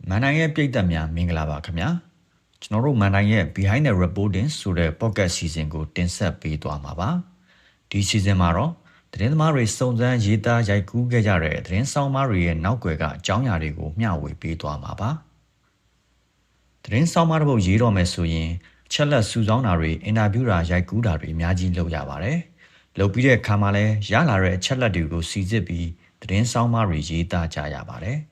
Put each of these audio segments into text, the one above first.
မန်တိုင်းရဲ့ပြည်သက်များမင်္ဂလာပါခင်ဗျာကျွန်တော်တို့မန်တိုင်းရဲ့ Behind the Reporting ဆိုတဲ့ podcast season ကိုတင်ဆက်ပေးသွားမှာပါဒီ season မှာတော့သတင်းသမားတွေစုံစမ်းရေးသားရိုက်ကူးခဲ့ကြတဲ့သတင်းဆောင်မတွေရဲ့နောက်ွယ်ကအကြောင်းအရာတွေကိုမျှဝေပေးသွားမှာပါသတင်းဆောင်မတစ်ပုဒ်ရေးတော့မယ်ဆိုရင်ချက်လက်စုဆောင်းတာတွေအင်တာဗျူးတာရိုက်ကူးတာတွေအများကြီးလုပ်ရပါတယ်လုပ်ပြီးတဲ့အခါမှာလည်းရလာတဲ့အချက်လက်တွေကိုစီစစ်ပြီးသတင်းဆောင်မတွေရေးသားကြရပါတယ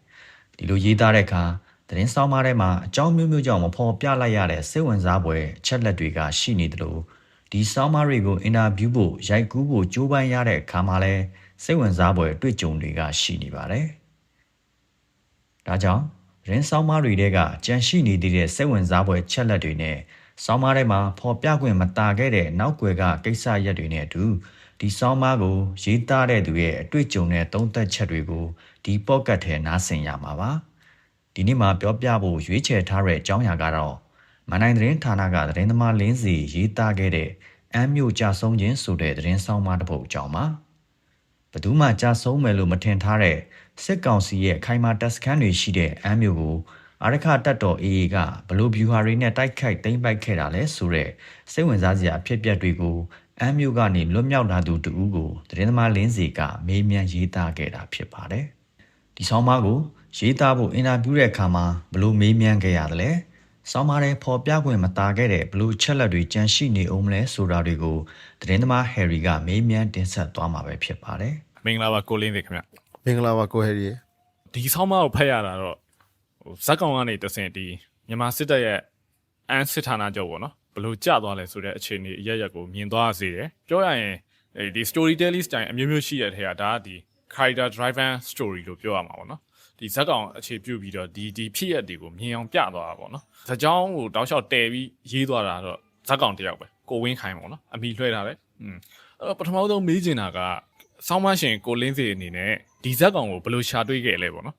်ဒီလိုရေးသားတဲ့အခါသတင်းဆောင်မထဲမှာအကြောင်းမျိုးမျိုးကြောင့်မဖော်ပြလိုက်ရတဲ့စိတ်ဝင်စားဖွယ်အချက်လက်တွေကရှိနေတယ်လို့ဒီဆောင်မတွေကိုအင်တာဗျူးဖို့ရိုက်ကူးဖို့ကြိုးပမ်းရတဲ့အခါမှာလည်းစိတ်ဝင်စားဖွယ်အတွေ့အကြုံတွေကရှိနေပါတယ်ဒါကြောင့်သတင်းဆောင်မတွေတဲကကြန့်ရှိနေသေးတဲ့စိတ်ဝင်စားဖွယ်ချက်လက်တွေနဲ့ဆောင်းပါးထဲမှာဖော်ပြခွင့်မတာခဲ့တဲ့နောက်ွယ်ကကိစ္စရပ်တွေနဲ့အတူဒီဆောင်းပါးကိုရေးသားတဲ့သူရဲ့အတွေ့အကြုံနဲ့သုံးသပ်ချက်တွေကိုဒီပေါ့ကတ်ထဲနားဆင်ရမှာပါဒီနေ့မှာပြောပြဖို့ရွေးချယ်ထားတဲ့အကြောင်းအရာကတော့မန်နိုင်သတင်းဌာနကသတင်းသမားလင်းစီရေးသားခဲ့တဲ့အမ်းမြို့ကြာဆုံးခြင်းဆိုတဲ့သတင်းဆောင်းပါးတစ်ပုဒ်အကြောင်းပါဘယ်သူမှကြာဆုံးမယ်လို့မထင်ထားတဲ့စစ်ကောင်စီရဲ့ခိုင်မာတပ်စခန်းတွေရှိတဲ့အမ်းမြို့ကိုအာရခတပ်တော် AA ကဘလို့ဗျူဟာတွေနဲ့တိုက်ခိုက်သိမ်းပိုက်ခဲ့တာလဲဆိုတဲ့စိတ်ဝင်စားစရာအဖြစ်အပျက်တွေကိုအမ်းမြို့ကနေလွတ်မြောက်လာသူတဦးကိုသတင်းသမားလင်းစီကမေးမြန်းရေးသားခဲ့တာဖြစ်ပါတယ်။ဒီဆောင်းပါးကိုရေးသားဖို့အင်တာဗျူးတဲ့အခါမှာဘလို့မေးမြန်းခဲ့ရတယ်လဲ။ဆောင်းပါးထဲပေါ်ပြခွင့်မတာခဲ့တဲ့ဘလို့ချက်လက်တွေကြန့်ရှိနေအောင်မလဲဆိုတာတွေကိုသတင်းသမားဟယ်ရီကမေးမြန်းတင်ဆက်သွားမှာပဲဖြစ်ပါတယ်။မင်္ဂလာပါကိုလင်းတွေခင်ဗျ။မင်္ဂလာပါကိုဟယ်ရီ။ဒီဆောင်းပါးကိုဖတ်ရတာတော့ဇက်ကောင်ကနေတဆင့်ဒီမြန်မာစစ်တပ်ရဲ့အန်းစစ်ဌာနချုပ်ပေါ့နော်ဘလို့ကျသွားလဲဆိုတဲ့အခြေအနေအရရက်ကိုမြင်သွားစေတယ်ပြောရရင်ဒီ storytelling style အမျိုးမျိုးရှိတဲ့ထဲကဒါကဒီ character driven story လို့ပြောရမှာပေါ့နော်ဒီဇက်ကောင်အခြေပြုပြီးတော့ဒီဖြစ်ရက်တွေကိုမြင်အောင်ပြသွားတာပေါ့နော်ဇက်ကြောင်းကိုတောက်လျှောက်တည်ပြီးရေးသွားတာတော့ဇက်ကောင်တယောက်ပဲကိုဝင်းခိုင်ပေါ့နော်အမိလွှဲတာပဲအဲ့တော့ပထမဆုံးမေးချင်တာကဆောင်းမရှင်ကိုလင်းစီအနေနဲ့ဒီဇက်ကောင်ကိုဘလို့ရှာတွေးခဲ့လဲပေါ့နော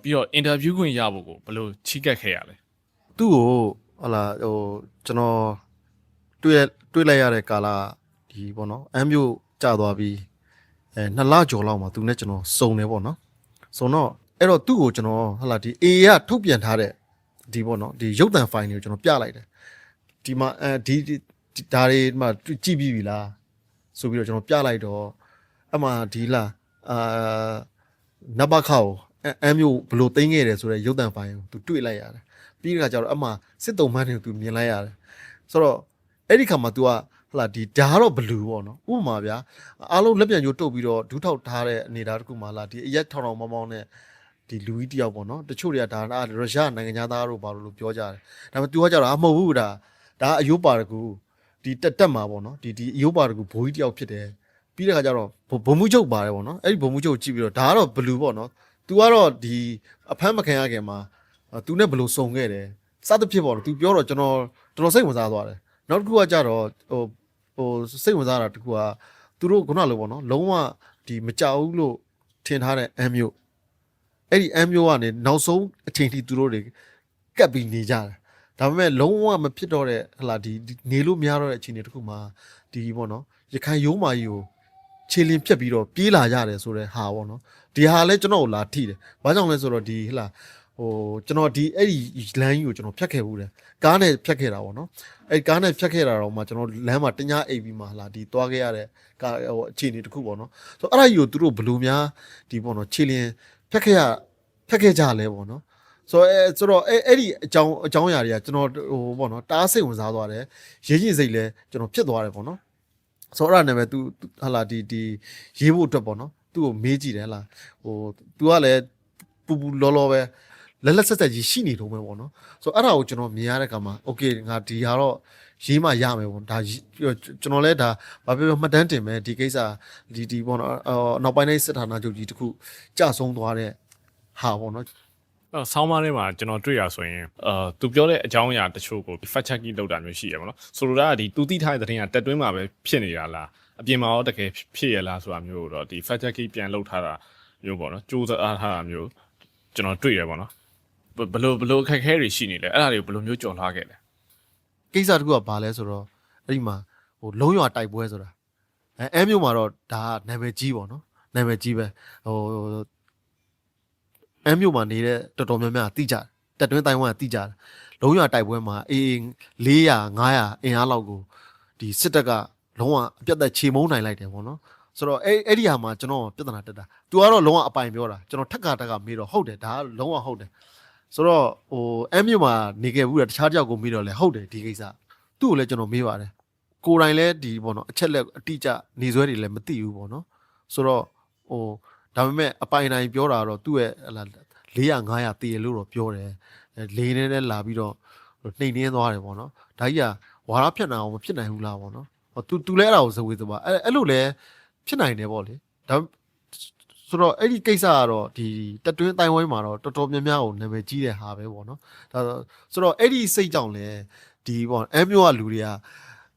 ်ပြီးတော့ interview ခွင့်ရဖို့ကိုဘယ်လိုချိကက်ခဲ့ရလဲသူ့ကိုဟလာကျွန်တော်တွေးလိုက်ရတဲ့ကာလဒီပေါ့နော်အမ်းမျိုးကြာသွားပြီး2လကျော်လောက်မှာသူနဲ့ကျွန်တော်စုံတယ်ပေါ့နော်စုံတော့အဲ့တော့သူ့ကိုကျွန်တော်ဟလာဒီ AA ကထုတ်ပြန်ထားတဲ့ဒီပေါ့နော်ဒီရုပ်သံဖိုင်တွေကိုကျွန်တော်ပြလိုက်တယ်ဒီမှာဒီဒါတွေမှာကြည့်ပြီးပြီလားဆိုပြီးတော့ကျွန်တော်ပြလိုက်တော့အမှဒီလားနဘခါကိုအမ်းမျိုးဘလို့သိမ်းခဲ့တယ်ဆိုတော့ရုပ်တံဖိုင်ကိုသူတွေ့လိုက်ရတယ်ပြီးတဲ့အခါကျတော့အမှစစ်တုံးမှန်းတွေကိုသူမြင်လိုက်ရတယ်ဆိုတော့အဲ့ဒီခါမှာ तू ကဟလာဒီဒါကတော့ဘလူးပေါ့နော်ဥပမာဗျာအားလုံးလက်ပြန်ကြိုးတုပ်ပြီးတော့ဒူးထောက်ထားတဲ့အနေသားတစ်ခုမှလာဒီအရက်ထောင်ထောင်မောင်းမောင်းနဲ့ဒီလူကြီးတယောက်ပေါ့နော်တချို့တွေကဒါရုရှားနိုင်ငံသားတို့ဘာလို့ပြောကြတယ်ဒါပေမဲ့ तू ကကြတော့မဟုတ်ဘူးဒါအယိုးပါတကူဒီတက်မှာပေါ့နော်ဒီအယိုးပါတကူဘိုးကြီးတယောက်ဖြစ်တယ်ပြီးတဲ့အခါကျတော့ဘုံမှုချုပ်ပါတယ်ပေါ့နော်အဲ့ဒီဘုံမှုချုပ်ကြည့်ပြီးတော့ဒါကတော့ဘလူးပေါ့နော်तू ကတော့ဒီအဖမ်းမခံရခင်မှာ तू နဲ့ဘယ်လိုစုံခဲ့တယ်စသဖြင့်ပေါ့နော် तू ပြောတော့ကျွန်တော်စိတ်ဝင်စားသွားတယ်နောက်တစ်ခုကကြတော့ဟိုစိတ်ဝင်စားတာတစ်ခုကသူတို့ခုနလိုပေါ့နော်လုံးဝဒီမကြောက်ဘူးလို့ထင်ထားတဲ့အမ်းမျိုးအဲ့ဒီအမ်းမျိုးကနေနောက်ဆုံးအချိန်ထိသူတို့တွေကပ်ပြီးနေကြတယ်ဒါပေမဲ့လုံးဝမဖြစ်တော့တဲ့ဟလာဒီနေလို့မရတော့တဲ့အချိန်တွေတစ်ခုမှာဒီပေါ့နော်ရခိုင်ရိုးမာကြီးကိုခြေလင်းဖြတ်ပြီးတော့ပြေးလာရတယ်ဆိုတဲ့ဟာပေါ့နော်ဒီဟာလဲကျွန်တော်ကိုလာထိတယ်ဘာကြောင့်လဲဆိုတော့ဒီဟလာကျွန်တော်ဒီအဲ့ဒီလမ်းကြီးကိုကျွန်တော်ဖြတ်ခဲ့ဘူးတယ်ကားနဲ့ဖြတ်ခဲ့တာပေါ့နော်အဲ့ကားနဲ့ဖြတ်ခဲ့တာတော့မှကျွန်တော်လမ်းမှာတညအိပ်ပြီးမှဟလာဒီသွားခဲ့ရတဲ့ကားအခြေအနေတစ်ခုပေါ့နော်ဆိုတော့အဲ့ဒါကြီးကိုသူတို့ဘလို့များဒီပေါ့နော်ခြေလင်းဖြတ်ခဲ့ကြလဲပေါ့နော်ဆိုတော့အဲ့ဒီအကြောင်းအရာတွေကကျွန်တော်ပေါ့နော်တားစိတ်ဝင်စားသွားတယ်ရေးရင်စိတ်လဲကျွန်တော်ဖြစ်သွားတယ်ပေါ့နော်ဆိုတော့အဲ့ဒါနဲ့ပဲ तू ဟလာဒီရေးဖို့အတွက်ပေါ့နော်သူ့ကိုမေးကြည့်တယ်ဟလာतू ကလည်းပူလောလောပဲလက်ဆက်ကြီးရှိနေတော့မယ်ပေါ့နော်ဆိုတော့အဲ့ဒါကိုကျွန်တော်မြင်ရတဲ့အခါမှာโอเคငါဒီဟာတော့ရေးမှရမယ်ပေါ့ဒါကျွန်တော်လည်းဒါဘာပြောမှတ်တမ်းတင်မယ်ဒီကိစ္စဒီပေါ့နော်နောက်ပိုင်းလေးစစ်ဌာနချုပ်ကြီးတခုကြဆုံးသွားတဲ့ဟာပေါ့နော်ဆောင်းပါးထဲမှာကျွန်တော်တွေ့ရဆိုရင်သူပြောတဲ့အကြောင်းအရာတချို့ကို fact checking လုပ်တာမျိုးရှိရပါတော့ဆိုလိုတာကဒီသူသိထားတဲ့သတင်းကတက်တွင်းမှာပဲဖြစ်နေရလားအပြင်မှာရောတကယ်ဖြစ်ရလားဆိုတာမျိုးတော့ဒီ fact checking ပြန်လုပ်ထားတာမျိုးပေါ့နော်စူးစမ်းထားတာမျိုးကျွန်တော်တွေ့ရပါတော့ဘလို့အခက်အခဲတွေရှိနေလဲအဲ့ဒါတွေကိုဘယ်လိုမျိုးကြော်လွှားခဲ့လဲကိစ္စတခုကဘာလဲဆိုတော့အဲ့ဒီမှာလုံးရွာတိုက်ပွဲဆိုတာအဲမျိုးမှာတော့ဒါကနာမည်ကြီးပေါ့နော်နာမည်ကြီးပဲ အမ်းမြို့မှာနေတဲ့တော်တော်များများတိကြတက်တွင်းတိုင်းဝမ်တိကြလုံးဝတိုက်ပွဲမှာအေး400 500အင်အားလောက်ကိုဒီစစ်တပ်ကလုံးဝအပြတ်သက်ချေမုန်းနိုင်လိုက်တယ်ပေါ့နော်ဆိုတော့အဲ့ဒီဟာမှာကျွန်တော်ပြဿနာတက်တာ तू ကတော့လုံးဝအပိုင်ပြောတာကျွန်တော်ထက်ကမေးတော့ဟုတ်တယ်ဒါကလုံးဝဟုတ်တယ်ဆိုတော့ဟိုအမ်းမြို့မှာနေခဲ့ဘူးတခြားတယောက်ကိုမေးတော့လဲဟုတ်တယ်ဒီကိစ္စသူ့ကိုလည်းကျွန်တော်မေးပါတယ်ကိုယ်တိုင်လည်းဒီပေါ့နော်အချက်လက်အတိအကျနေဆွဲတွေလည်းမသိဘူးပေါ့နော်ဆိုတော့ဟိုဒါပေမဲ့အပိုင်တိုင်းပြောတာတော့သူ့ရဲ့ဟလာ400 500တည်ရလို့တော့ပြောတယ်လေနေနဲ့လာပြီးတော့နှိမ်နှင်းသွားတယ်ပေါ့နော်ဒါကြီးကဝါရဖြတ်နာအောင်မဖြစ်နိုင်ဘူးလားပေါ့နော်ဟော तू လဲအဲ့ဒါကိုဇဝေသပါအဲ့လိုလဲဖြစ်နိုင်တယ်ပေါ့လေဒါဆိုတော့အဲ့ဒီကိစ္စကတော့ဒီတက်တွင်းအတိုင်းဝိုင်းမှာတော့တော်တော်များများကိုနာမည်ကြီးတဲ့ဟာပဲပေါ့နော်ဒါဆိုတော့အဲ့ဒီစိတ်ကြောင့်လဲဒီပေါ့အမျိုးကလူတွေ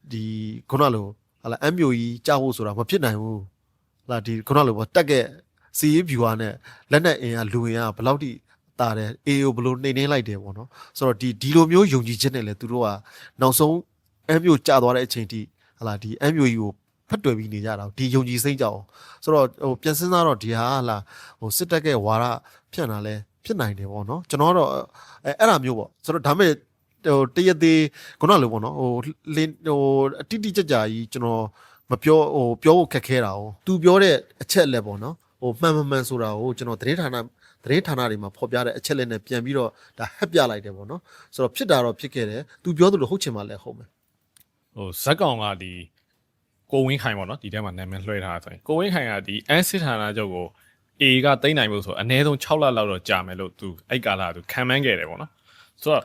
ကဒီခုနလိုဟာလာအမျိုးကြီးကြောက်ဖို့ဆိုတာမဖြစ်နိုင်ဘူးဟာဒီခုနလိုပေါ့တက်ကက်စီးဗျူဟာနဲ့လက်နဲ့အင်ကလူရင်ကဘယ်လောက်ထိတာတယ်အေကိုဘလို့နှိမ်နှင်းလိုက်တယ်ပေါ့နော်ဆိုတော့ဒီလိုမျိုးယုံကြည်ချက်နဲ့လဲသူတို့ကနောက်ဆုံးအမျိုးကြာသွားတဲ့အချိန်ထိဟာလာဒီအမျိုးကြီးကိုဖတ်တွေ့ပြီးနေကြတာဒီယုံကြည်စိတ်ကြောင့်ဆိုတော့ဟိုပြန်စဉ်းစားတော့ဒီဟာလာဟိုစစ်တပ်ကဝါရဖြန့်တာလဲဖြစ်နိုင်တယ်ပေါ့နော်ကျွန်တော်တော့အဲ့ဒါမျိုးပေါ့ဆိုတော့ဒါမဲ့ဟိုတရက်သေးခုနလိုပေါ့နော်ဟိုလင်းဟိုအတိတိကျကျကြီးကျွန်တော်မပြောဟိုပြောဖို့ခက်ခဲတာ哦သူပြောတဲ့အချက်လက်ပေါ့နော်ဟိုမှန်မှန်ဆိုတာကိုကျွန်တော်သတင်းဌာနတွေမှာဖော်ပြတဲ့အချက်လက်နဲ့ပြန်ပြီးတော့ဒါဟက်ပြလိုက်တယ်ပေါ့နော်ဆိုတော့ဖြစ်တာတော့ဖြစ်ခဲ့တယ်သူပြောသလိုဟုတ်ချင်မှလည်းဟုတ်မယ်ဟိုဇက်ကောင်ကဒီကိုဝင်းခိုင်ပေါ့နော်ဒီထဲမှာနာမည်လွှဲထားတာဆိုရင်ကိုဝင်းခိုင်ကဒီအန်စစ်ဌာနချုပ်ကို A ကတိမ့်နိုင်ဖို့ဆိုအနည်းဆုံး6လလောက်တော့ကြာမယ်လို့သူအဲ့ကာလကသူခံမှန်းခဲ့တယ်ပေါ့နော်ဆိုတော့ဒ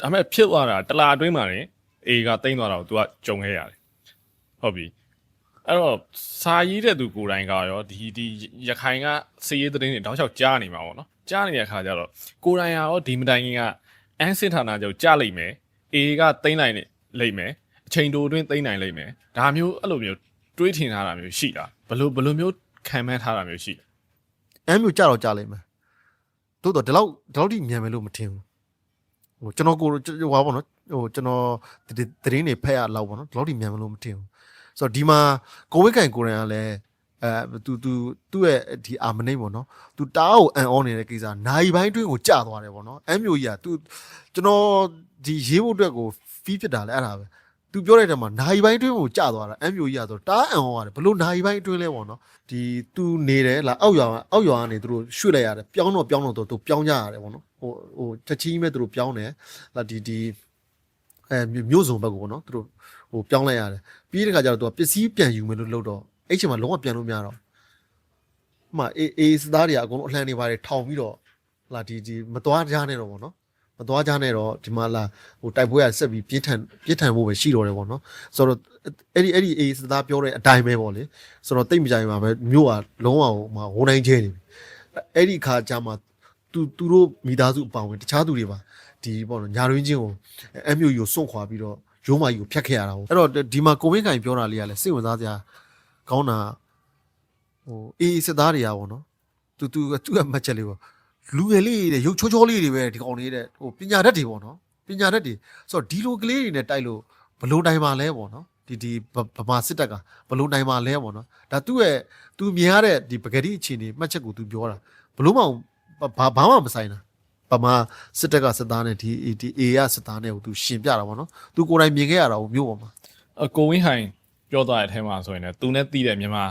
ါပေမဲ့ဖြစ်သွားတာတလာအတွင်းမှာနေ A ကတိမ့်သွားတာကိုသူကကြုံခဲ့ရတယ်ဟုတ်ပြီအဲ့တော့စာရေးတဲ့သူကိုယ်တိုင်ကရောဒီရခိုင်ကစီးရေးသတင်းတွေတောက်လျှောက်ကြားနေမှာပေါ့နော်ကြားနေတဲ့အခါကျတော့ကိုယ်တိုင်ရောဒီမတိုင်ခင်ကအန်စစ်ဌာနချုပ်ကြားလိမ့်မယ် A ကတိမ့်နိုင်လိမ့်မယ်အချိန်တိုအတွင်းသိမ့်နိုင်လိမ့်မယ်ဒါမျိုးအဲ့လိုမျိုးတွေးထင်ထားတာမျိုးရှိတာဘယ်လိုမျိုးခံမှန်းထားတာမျိုးရှိအမ်းမျိုးကြတော့ကြလိမ့်မယ်တိုးတော့ဒီလောက်ထိမြန်မယ်လို့မထင်ဘူးဟိုကျွန်တော်ကိုဟွာပေါ့နော်ဟိုကျွန်တော်သတင်းတွေဖက်ရလောက်ပေါ့နော်ဒီလောက်ထိမြန်မယ်လို့မထင်ဘူးဆိုတော့ဒီမှာကိုဝိတ်ကန်ကိုရန်ကလည်းသူ့ရဲ့ဒီအာမနိတ်ပေါ့နော်သူတားကိုအန်အောနေတဲ့ကိစ္စနိုင်ပိုင်းတွင်းကိုကြာသွားတယ်ပေါ့နော်အမ်းမျိုးကြီးကသူကျွန်တော်ဒီရေးဖို့အတွက်ကိုဖီးဖြစ်တာလဲအဲ့ဒါပဲသူပြောတဲ့တဲမှာနိုင်ပိုင်းတွင်းကိုကြာသွားတာအမ်းမျိုးကြီးကဆိုတားအန်အောရတယ်ဘလို့နိုင်ပိုင်းတွင်းလဲပေါ့နော်ဒီသူနေတယ်လားအောက်ရွာကနေသူတို့ရွှေ့လိုက်ရတယ်ပြောင်းတော့သူပြောင်းကြရတယ်ပေါ့နော်ဟိုချက်ချင်းပဲသူတို့ပြောင်းတယ်လားဒီမြို့စုံဘက်ကိုပေါ့နော်သူတို့ဟိုပြောင်းလိုက်ရတယ်ပြီးတဲ့ခါကျတော့သူကပစ္စည်းပြန်ယူမယ်လို့လုပ်တော့အဲ့ချိန်မှာလုံးဝပြန်လို့မရတော့ဟိုမှာအေးစသားတွေကအကုန်လုံးအလှန်နေပါတယ်ထောင်ပြီးတော့လာဒီမသွားကြနဲ့တော့ပေါ့နော်မသွားကြနဲ့တော့ဒီမှာလာဟိုတိုက်ပွဲကဆက်ပြီးပြင်းထန်ဖို့ပဲရှိတော့တယ်ပေါ့နော်ဆိုတော့အဲ့ဒီအေးစသားပြောတဲ့အတိုင်းပဲပေါ့လေဆိုတော့တိတ်မကြိုင်ပါပဲမြို့ကလုံးဝဟိုမှာဝုန်းတိုင်းကျဲနေပြီအဲ့ဒီခါကျမှသူတို့မိသားစုအပေါင်းဝင်တခြားသူတွေပါဒီပေါ့နော်ညာရင်းချင်းကိုအမျိုးယူစွန့်ခွာပြီးတော့ရိုးမကြီးကိုဖျက်ခဲ့ရတာပေါ့အဲ့တော့ဒီမှာကိုဝင်းခိုင်ပြောတာလေးကလည်းစိတ်ဝင်စားစရာကောင်းတာဟိုအေးစစ်သားတွေကပေါ့နော်သူကမှတ်ချက်လေးပေါ့လူငယ်လေးတွေရုပ်ချောလေးတွေပဲဒီကောင်လေးတဲ့ဟိုပညာတတ်တွေပေါ့နော်ပညာတတ်တွေဆိုတော့ဒီလိုကလေးတွေနဲ့တိုက်လို့ဘလို့နိုင်ပါလဲပေါ့နော်ဒီဗမာစစ်တပ်ကဘလို့နိုင်ပါလဲပေါ့နော်ဒါသူမြင်ရတဲ့ဒီပကတိအခြေအနေမှတ်ချက်ကိုသူပြောတာဘလို့မှဘာမှမဆိုင်တာဗမာစစ်တပ်ကစစ်သားနဲ့ဒီအေရစစ်သားနဲ့ကိုသူရှင်ပြတာပေါ့နော်သူကိုယ်တိုင်မြင်ခဲ့ရတာကိုမြို့ပေါ်မှာကိုဝင်းဟိုင်ပြောသွားတဲ့အထဲမှာဆိုရင်လည်းသူနဲ့တီးတဲ့မြန်မ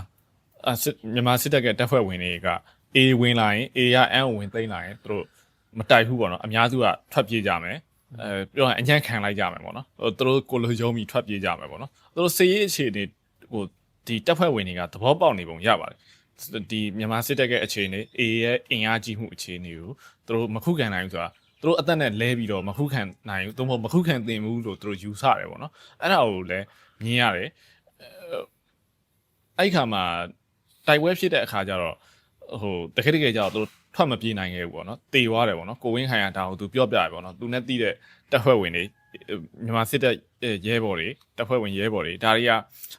ာစစ်တပ်ကတပ်ဖွဲ့ဝင်တွေက A ဝင်လာရင် A ရ N ဝင်သိမ်းလာရင်သူတို့မတိုက်ဘူးပေါ့နော်အများစုကထွက်ပြေးကြမယ်ပြောရင်အညံ့ခံလိုက်ကြမယ်ပေါ့နော်သူတို့ကိုလိုရုံးပြီးထွက်ပြေးကြမယ်ပေါ့နော်သူတို့စစ်ရေးအခြေအနေဟိုဒီတပ်ဖွဲ့ဝင်တွေကသဘောပေါက်နေပုံရပါတယ်ဒီမြန်မာစစ်တပ်ရဲ့အခြေအနေ A ရဲ့အင်အားကြီးမှုအခြေအနေကိုသူတို့မခုခံနိုင်ဘူးဆိုတာသူတို့အသက်နဲ့လဲပြီးတော့မခုခံနိုင်ဘူးသို့မဟုတ်မခုခံသင့်ဘူးလို့သူတို့ယူဆတယ်ပေါ့နော်အဲ့ဒါကိုလည်းမြင်ရတယ်အဲ့ခါမှာတိုက်ပွဲဖြစ်တဲ့အခါကျတော့ဟိုတကယ်ကျတော့သူထွက်မပြေးနိုင်ခဲ့ဘူးပေါ့နော်တေသွားတယ်ပေါ့နော်ကိုဝင်းခိုင်ကဒါကိုသူပြောပြတယ်ပေါ့နော်သူနဲ့တီးတဲ့တပ်ဖွဲ့ဝင်တွေမြန်မာစစ်တပ်ရဲဘော်တွေတပ်ဖွဲ့ဝင်ရဲဘော်တွေဒါတွေက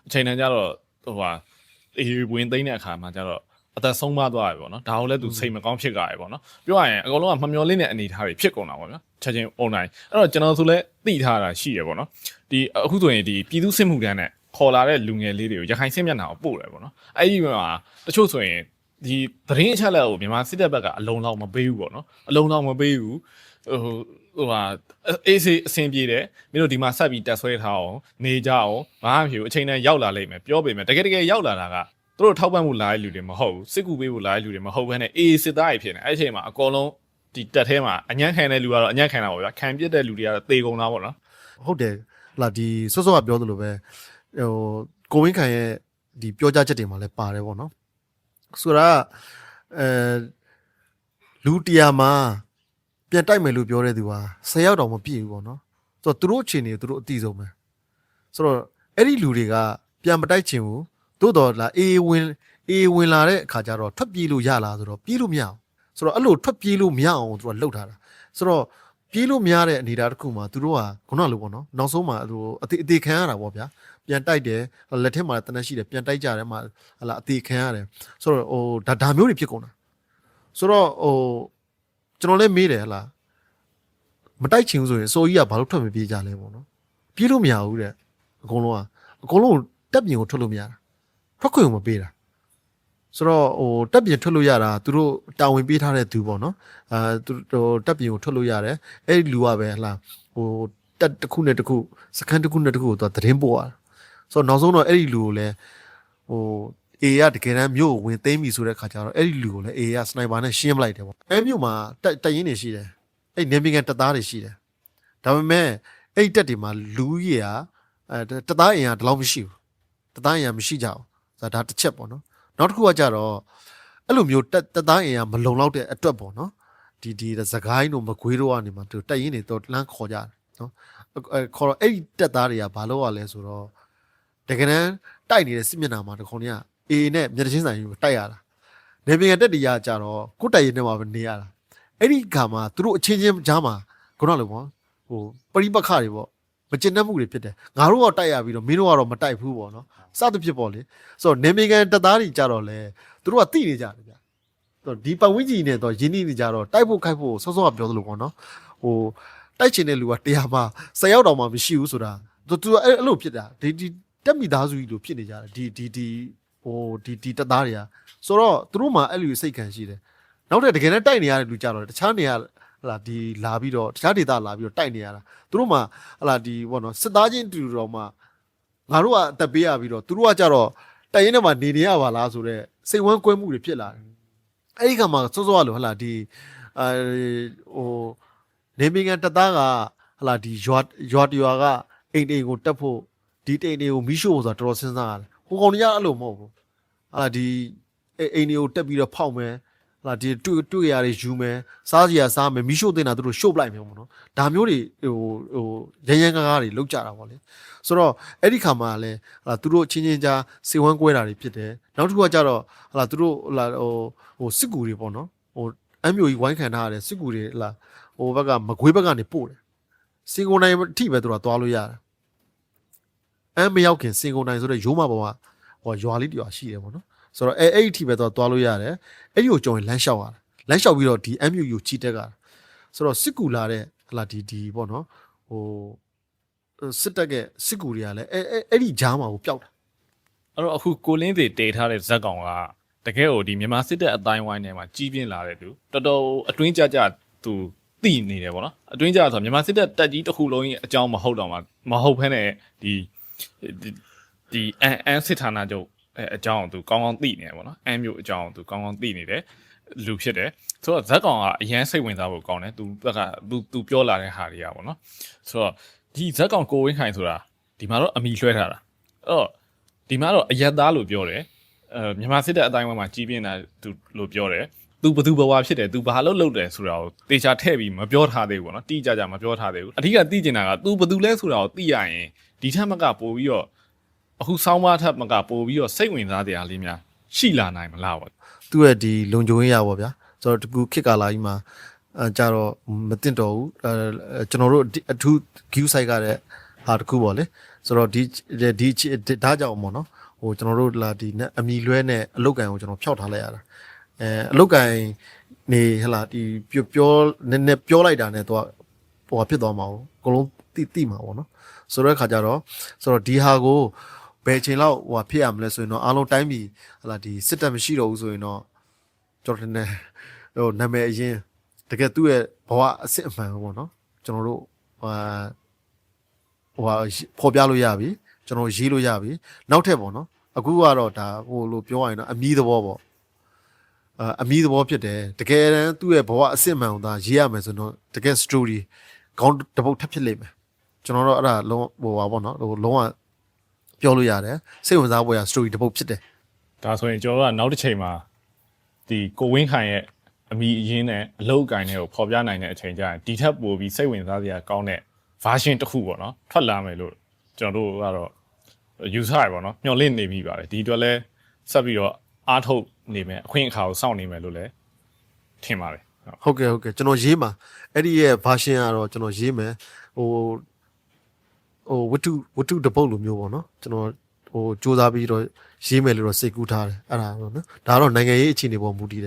အချိန်တန်းကျတော့ဟိုဟာအေးဝင်သိမ်းတဲ့အခါမှာကျတော့အသက်ဆုံးမသွားတယ်ပေါ့နော်ဒါကိုလည်းသူစိတ်မကောင်းဖြစ်ကြတယ်ပေါ့နော်ပြောရရင်အကုန်လုံးကမမျော်လင့်တဲ့အနေအထားတွေဖြစ်ကုန်တာပေါ့နော်ချက်ချင်း online အဲ့တော့ကျွန်တော်ဆိုလဲသိထားတာရှိတယ်ပေါ့နော်ဒီအခုဆိုရင်ဒီပြည်သူစစ်မှုထမ်းနဲ့ခေါ်လာတဲ့လူငယ်လေးတွေကိုရခိုင်စစ်မျက်နှာကိုပို့တယ်ပေါ့နော်အဲ့ဒီမှာတချို့ဆိုရင် ဒီသတင်းအချက်အလက်ကိုမြန်မာစစ်တပ်ဘက်ကအလုံးလောက်မပေးဘူးပေါ့နော်အလုံးလောက်မပေးဘူးဟိုဟာအေးစေးအဆင်ပြေတယ်မင်းတို့ဒီမှာဆက်ပြီးတက်ဆွဲထားအောင်နေကြအောင်ဘာမှမဖြစ်ဘူးအချိန်တန်းရောက်လာလိမ့်မယ်ပြောပေမဲ့တကယ်ရောက်လာတာကသူတို့ထောက်ပံ့မှုလာတဲ့လူတွေမဟုတ်ဘူးစစ်ကူပေးဖို့လာတဲ့လူတွေမဟုတ်ဘဲနဲ့အေးစစ်သားတွေဖြစ်နေအဲ့အချိန်မှာအကုန်လုံးဒီတက်ထဲမှာအညံ့ခံတဲ့လူကတော့အညံ့ခံတာပေါ့ဗျာခံပြစ်တဲ့လူတွေကတော့သေကုန်တာပေါ့နော် ဟုတ်တယ်လာဒီစောစောကပြောသလိုပဲဟိုကိုဝင်းခိုင်ရဲ့ဒီပြောကြားချက်တွေမှာလည်းပါတယ်ပေါ့နော်ဆိုတာလူတရားမှာပြန်တိုက်မယ်လို့ပြောတဲ့သူဟာ10ယောက်တောင်မပြည့်ဘူးပေါ့နော်ဆိုတော့သူတို့အခြေအနေသူတို့အတိဆုံးပဲဆိုတော့အဲ့ဒီလူတွေကပြန်မတိုက်ချင်ဘူးသို့တော်လာအေးဝင်လာတဲ့အခါကျတော့ထွက်ပြေးလို့ရလားဆိုတော့ပြေးလို့မရအောင်ဆိုတော့အဲ့လိုထွက်ပြေးလို့မရအောင်သူကလှုပ်ထားတာဆိုတော့ပြေးလို့မရတဲ့အနေအထားတစ်ခုမှာသူတို့ကခုနလိုပေါ့နော်နောက်ဆုံးမှာသူအသေးခံရတာပေါ့ဗျာပြန်တိုက်တယ်လက်ထက်မှာတနက်ရှိတယ်ပြန်တိုက်ကြတယ်မှာဟလာအသေးခံရတယ်ဆိုတော့ဟိုဒါမျိုးတွေဖြစ်ကုန်တာဆိုတော့ဟိုကျွန်တော်လည်းမေးတယ်ဟလာမတိုက်ချင်ဘူးဆိုရင်အစိုးကြီးကဘာလို့ထွက်မပြေးကြလဲပေါ့နော်ပြေးလို့မရဘူးတဲ့အကုန်လုံးတက်ပြင်ကိုထွက်လို့မရတာထွက်ခွင့်ကိုမပေးတာဆိုတော့ဟိုတက်ပြင်ထွက်လို့ရတာသူတို့တာဝန်ပေးထားတဲ့သူပေါ့နော်သူတက်ပြင်ကိုထွက်လို့ရတယ်အဲ့ဒီလူကပဲဟလာဟိုတက်တစ်ခုနဲ့တစ်ခုစကန်တစ်ခုနဲ့တစ်ခုကိုသူသတင်းပို့ရတာဆိုတော့နောက်ဆုံးတော့အဲ့ဒီလူကိုလည်းဟိုအေရတကယ်တမ်းမြို့ကိုဝင်သိမ်းပြီဆိုတဲ့ခါကျတော့အဲ့ဒီလူကိုလည်းအေရစနိုက်ပါနဲ့ရှင်းပလိုက်တယ်ပေါ့အဲ့မြို့မှာတက်ရင်တွေရှိတယ်အဲ့နေမီကန်တပ်သားတွေရှိတယ်ဒါပေမဲ့အဲ့တက်တွေမှာလူကြီးကတပ်သားအင်အားဒီလောက်မရှိဘူးတပ်သားအင်အားမရှိကြဘူးဆိုတော့ဒါတစ်ချက်ပေါ့နော်နောက်တစ်ခုကကြတော့အဲ့လိုမျိုးတပ်သားအင်အားမလုံလောက်တဲ့အတွက်ပေါ့နော်ဒီစကိုင်းတို့မကွေးတို့ကနေမှသူတက်ရင်တွေတော့လမ်းခေါ်ကြတယ်နော်ခေါ်တော့အဲ့ဒီတပ်သားတွေကဘာလို့ရလဲဆိုတော့တကယ်တမ်းတိုက်နေတဲ့စစ်မျက်နှာမှာတခုံကအေနဲ့မျက်နှာချင်းဆိုင်ကိုတိုက်ရတာနေပြည်တော်တက်တရားကြတော့ကိုတိုက်ရင်ထဲမှာပဲနေရတာအဲ့ဒီခါမှာသူတို့အချင်းချင်းကြားမှာခုနလိုပေါ့ဟိုပရိပခတွေပေါ့မကျင်တတ်မှုတွေဖြစ်တယ်ငါတို့ကတိုက်ရပြီးတော့မင်းတို့ကတော့မတိုက်ဘူးပေါ့နော်စသဖြင့်ပေါ့လေဆိုတော့နေပြည်တော်တပ်သားတွေကြတော့လေသူတို့ကတိနေကြတယ်ဗျဆိုတော့ဒီပတ်ဝန်းကျင်နဲ့တော့ရင်းနှီးနေကြတော့တိုက်ဖို့ခိုက်ဖို့စောစောကပြောသလိုပေါ့နော်ဟိုတိုက်ချင်တဲ့လူက100မှာ10ယောက်တောင်မှမရှိဘူးဆိုတာသူအဲ့လိုဖြစ်တာဒီတက်မိသားစုကြီးလိုဖြစ်နေကြတယ်ဒီတပ်သားတွေကဆိုတော့သူတို့မှအဲ့လိုစိတ်ခံရှိတယ်နောက်တဲ့တကယ်နဲ့တိုက်နေရတဲ့လူကြတော့တခြားနေရာဟလာဒီလာပြီးတော့တခြားဒေသလာပြီးတော့တိုက်နေရတာသူတို့မှဟလာဒီဘောနော်စစ်သားချင်းတူတော်မှငါတို့ကအသက်ပေးရပြီးတော့သူတို့ကကြတော့တိုက်ရင်ထဲမှာနေရပါလားဆိုတော့စိတ်ဝမ်းကွဲမှုတွေဖြစ်လာတယ်အဲ့ဒီကမှစောစောကလို့ဟလာဒီဟိုနေမီကန်တပ်သားကဟလာဒီရွာကအိမ်ကိုတက်ဖို့ဒီတိမ်တွေကိုမီးရှို့ဆိုတာတော်တော်စဉ်းစားရတယ်ဟိုကောင်တွေကအဲ့လိုမဟုတ်ဘူးဟာဒီအိမ်တွေကိုတက်ပြီးတော့ဖောက်မယ်ဟာဒီတွေ့ရတွေယူမယ်စားစရာစားမယ်မီးရှို့တင်တာသူတို့ရှို့ပလိုက်မယ်ပေါ့နော်ဒါမျိုးတွေဟိုရန်ကားတွေလောက်ကြတာပေါ့လေဆိုတော့အဲ့ဒီခါမှာလည်းဟာသူတို့ချင်းကြားစေဝမ်းကွဲတာတွေဖြစ်တယ်နောက်တစ်ခုကကြတော့ဟာသူတို့ဟိုစစ်ကူတွေပေါ့နော်ဟိုအမျိုးကြီးဝိုင်းခံထားရတဲ့စစ်ကူတွေဟာဟိုဘက်ကမကွေးဘက်ကနေပို့တယ်စင်ကုန်တိုင်းအထိပဲသူတို့သွားလို့ရတယ်မရောက်ခင်စင်ကုန်တိုင်းဆိုတဲ့ရိုးမပေါ်မှာဟိုရွာလေးတရွာရှိတယ်ပေါ့နော်ဆိုတော့အဲ့အထိပဲသွားလို့ရတယ်အဲ့ဒီကိုကြောင်ရင်လမ်းလျှောက်ရတယ်လမ်းလျှောက်ပြီးတော့ဒီ MU ချီတက်ကဆိုတော့စစ်ကူလာတဲ့ဟလာဒီပေါ့နော်ဟိုစစ်တက်ကစစ်ကူတွေကလည်းအဲ့ဒီဂျားမှာကိုပျောက်တာအဲ့တော့အခုကိုလင်းသေးတည်ထားတဲ့ဇက်ကောင်ကတကယ်ကိုဒီမြန်မာစစ်တပ်အတိုင်းဝိုင်းထဲမှာကြီးပြင်းလာတဲ့သူတော်တော်အတွင်းကြသူသိနေတယ်ပေါ့နော်အတွင်းကြဆိုမြန်မာစစ်တပ်တက်ကြီးတစ်ခုလုံးကြီးအကြောင်းမဟုတ်တော့မဟုတ်ဖ ೇನೆ ဒီအန်စစ်ဌာနချုပ်အကြောင်းသူကောင်းကောင်းသိနေတယ်ပေါ့နော်အန်မျိုးအကြောင်းသူကောင်းကောင်းသိနေတယ်လူဖြစ်တယ်ဆိုတော့ဇက်ကောင်ကအရန်စိတ်ဝင်စားဖို့ကောင်းတယ်သူဘက်ကသူပြောလာတဲ့ဟာတွေကပေါ့နော်ဆိုတော့ဒီဇက်ကောင်ကိုဝင်းခိုင်ဆိုတာဒီမှာတော့အမိလွှဲထားတာအဲ့တော့ဒီမှာတော့အယက်သားလို့ပြောတယ်မြန်မာစစ်တပ်အတိုင်းဝိုင်းမှာကြီးပြင်းတာသူလို့ပြောတယ်သူဘသူဘဝဖြစ်တယ်သူဘာလို့လုပ်တယ်ဆိုတာကိုတေချာထည့်ပြီးမပြောထားသေးဘူးပေါ့နော်တိကျမပြောထားသေးဘူးအဓိကသိကျင်တာကသူဘသူလဲဆိုတာကိုသိရရင်ဒီထက်မကပို့ပြီးတော့အခုစောင်းမထက်မကပို့ပြီးတော့စိတ်ဝင်စားတရားလေးများရှိလာနိုင်မလားပေါ့သူ့ရဲ့ဒီလုံခြုံရေးရပါဗျာဆိုတော့တကူခစ်ကာလာကြီးမှာကြတော့မတင်တော့ဘူးကျွန်တော်တို့အထူး queue site ကတဲ့ဟာတကူပေါ့လေဆိုတော့ဒီဒါကြောင့်ပေါ့နော်ဟိုကျွန်တော်တို့လာဒီအမီလွဲနဲ့အလုတ်ကန်ကိုကျွန်တော်ဖျောက်ထားလိုက်ရတာအလုတ်ကန်နေဟလာဒီပြောနည်းနည်းပြောလိုက်တာနဲ့တော့ဟိုဖြစ်သွားမှာပေါ့အကုန်လုံးတိမှာပေါ့နော်ဆိုတော့ခါကြတော့ဆိုတော့ဒီဟာကိုဘယ်ချိန်လောက်ဟိုဖြစ်ရမလဲဆိုရင်တော့အားလုံးတိုင်းပြည်ဟလာဒီစစ်တပ်မရှိတော့ဘူးဆိုရင်တော့ ကျွန်တော်နဲ့ဟိုနာမည်အရင်တကယ်သူ့ရဲ့ဘဝအစစ်အမှန်ပေါ့နော်ကျွန်တော်တို့ဖော်ပြလို့ရပြီကျွန်တော်ရေးလို့ရပြီနောက်ထပ်ပေါ့နော်အခုကတော့ဒါဟိုလိုပြောရရင်တော့အမီးသဘောပေါ့အမီးသဘောဖြစ်တယ်တကယ်တမ်းသူ့ရဲ့ဘဝအစစ်အမှန်ကိုသာရေးရမယ်ဆိုတော့တကယ် story ခေါင်းတစ်ပုတ်ထပ်ဖြစ်လိမ့်မယ်ကျွန်တော်တို့အဲ့ဒါလုံးဟိုပါပေါ့နော်ဟိုလုံးဝပြောလို့ရတယ်စိတ်ဝင်စားဖို့ရ story တစ်ပုတ်ဖြစ်တယ် ဒါဆိုရင်ကျွန်တော်တို့ကနောက်တစ်ချိန်မှာဒီကိုဝင်းခိုင်ရဲ့အမိအရင်းနဲ့အလောက်ကိုင်းတွေကိုဖော်ပြနိုင်တဲ့အချိန်ကျရင်ဒီထက်ပိုပြီးစိတ်ဝင်စားစရာကောင်းတဲ့ version တစ်ခုပေါ့နော်ထွက်လာမယ်လို့ကျွန်တော်တို့ကတော့ user ရပေါ့နော်မျှော်လင့်နေပြီပါတယ်ဒီအတွက်လဲဆက်ပြီးတော့အားထုတ်နေမယ်အခွင့်အခါကိုစောင့်နေမယ်လို့လဲထင်ပါတယ် ဟုတ်ကဲ့ကျွန်တော်ရေးမှာအဲ့ဒီရဲ့ version ကတော့ကျွန်တော်ရေးမယ်ဟိုဝတ္ထုတစ်ပုတ်လိုမျိုးပေါ့နော်ကျွန်တော်စူးစမ်းပြီးတော့ရေးမယ်လို့တော့စိတ်ကူးထားတယ်အဲ့ဒါတော့နော်ဒါကတော့နိုင်ငံရေးအခြေအနေပေါ်မူတည်တယ်